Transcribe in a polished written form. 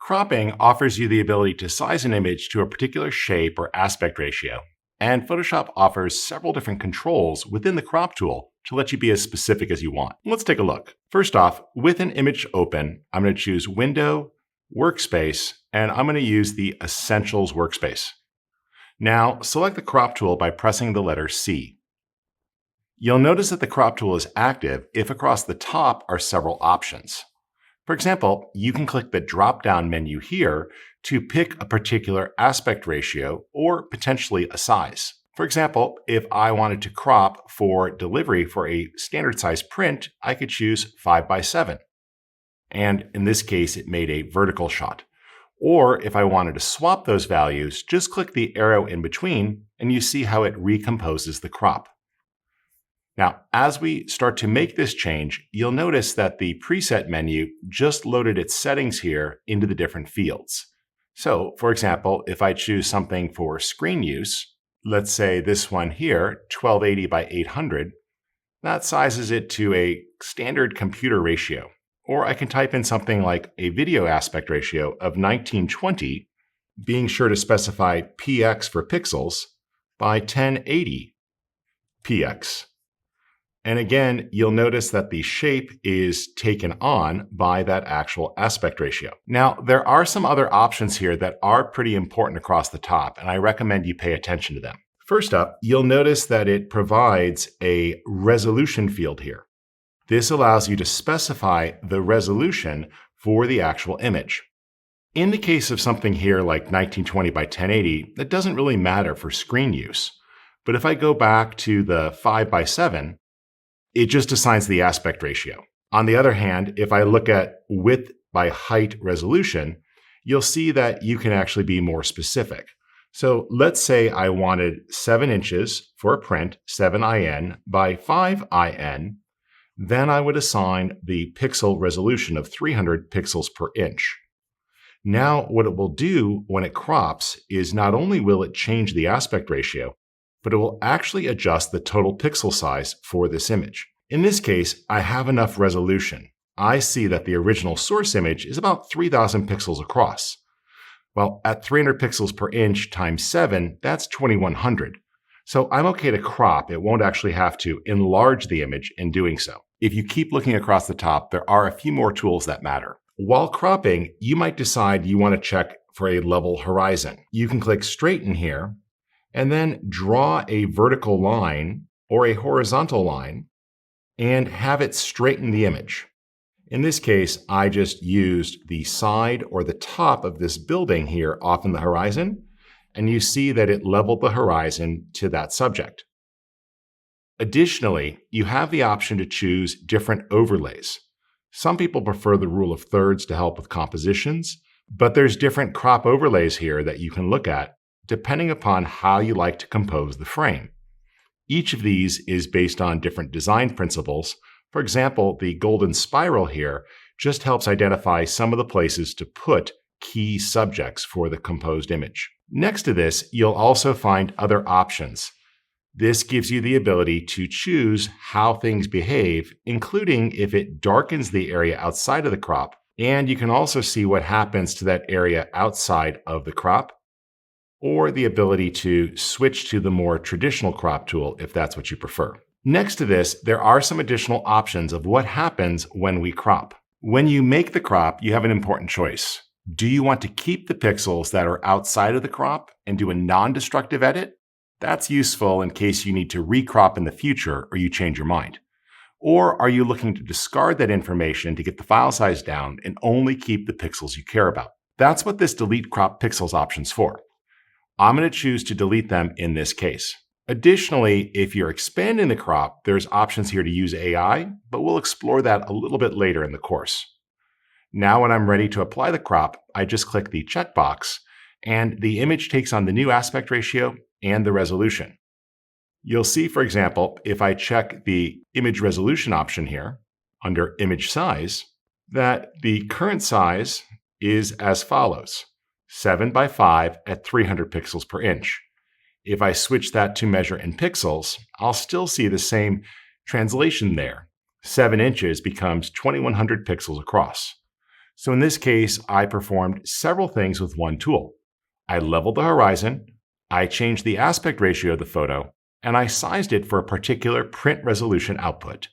Cropping offers you the ability to size an image to a particular shape or aspect ratio, and Photoshop offers several different controls within the crop tool to let you be as specific as you want. Let's take a look. First off, with an image open, I'm going to choose Window, Workspace, and I'm going to use the Essentials workspace. Now, select the crop tool by pressing the letter C. You'll notice that the crop tool is active if across the top are several options. For example, you can click the drop-down menu here to pick a particular aspect ratio or potentially a size. For example, if I wanted to crop for delivery for a standard size print, I could choose 5:7. And in this case, it made a vertical shot. Or if I wanted to swap those values, just click the arrow in between and you see how it recomposes the crop. Now, as we start to make this change, you'll notice that the preset menu just loaded its settings here into the different fields. So, for example, if I choose something for screen use, let's say this one here, 1280 by 800, that sizes it to a standard computer ratio. Or I can type in something like a video aspect ratio of 1920, being sure to specify px for pixels, by 1080 px. And again, you'll notice that the shape is taken on by that actual aspect ratio. Now, there are some other options here that are pretty important across the top, and I recommend you pay attention to them. First up, you'll notice that it provides a resolution field here. This allows you to specify the resolution for the actual image. In the case of something here like 1920 by 1080, that doesn't really matter for screen use. But if I go back to the 5:7, it just assigns the aspect ratio. On the other hand, if I look at width by height resolution, you'll see that you can actually be more specific. So let's say I wanted 7 inches for a print, 7IN by 5IN, then I would assign the pixel resolution of 300 pixels per inch. Now, what it will do when it crops is not only will it change the aspect ratio, but it will actually adjust the total pixel size for this image. In this case, I have enough resolution. I see that the original source image is about 3,000 pixels across. Well, at 300 pixels per inch times 7, that's 2,100. So I'm okay to crop. It won't actually have to enlarge the image in doing so. If you keep looking across the top, there are a few more tools that matter. While cropping, you might decide you want to check for a level horizon. You can click Straighten here, and then draw a vertical line or a horizontal line and have it straighten the image. In this case, I just used the side or the top of this building here off in the horizon, and you see that it leveled the horizon to that subject. Additionally, you have the option to choose different overlays. Some people prefer the rule of thirds to help with compositions, but there's different crop overlays here that you can look at depending upon how you like to compose the frame. Each of these is based on different design principles. For example, the golden spiral here just helps identify some of the places to put key subjects for the composed image. Next to this, you'll also find other options. This gives you the ability to choose how things behave, including if it darkens the area outside of the crop, and you can also see what happens to that area outside of the crop, or the ability to switch to the more traditional crop tool if that's what you prefer. Next to this, there are some additional options of what happens when we crop. When you make the crop, you have an important choice. Do you want to keep the pixels that are outside of the crop and do a non-destructive edit? That's useful in case you need to recrop in the future or you change your mind. Or are you looking to discard that information to get the file size down and only keep the pixels you care about? That's what this Delete Crop Pixels option's for. I'm going to choose to delete them in this case. Additionally, if you're expanding the crop, there's options here to use AI, but we'll explore that a little bit later in the course. Now when I'm ready to apply the crop, I just click the checkbox, and the image takes on the new aspect ratio and the resolution. You'll see, for example, if I check the image resolution option here, under image size, that the current size is as follows: 7 by 5 at 300 pixels per inch. If I switch that to measure in pixels, I'll still see the same translation there. 7 inches becomes 2100 pixels across. So in this case, I performed several things with one tool. I leveled the horizon, I changed the aspect ratio of the photo, and I sized it for a particular print resolution output.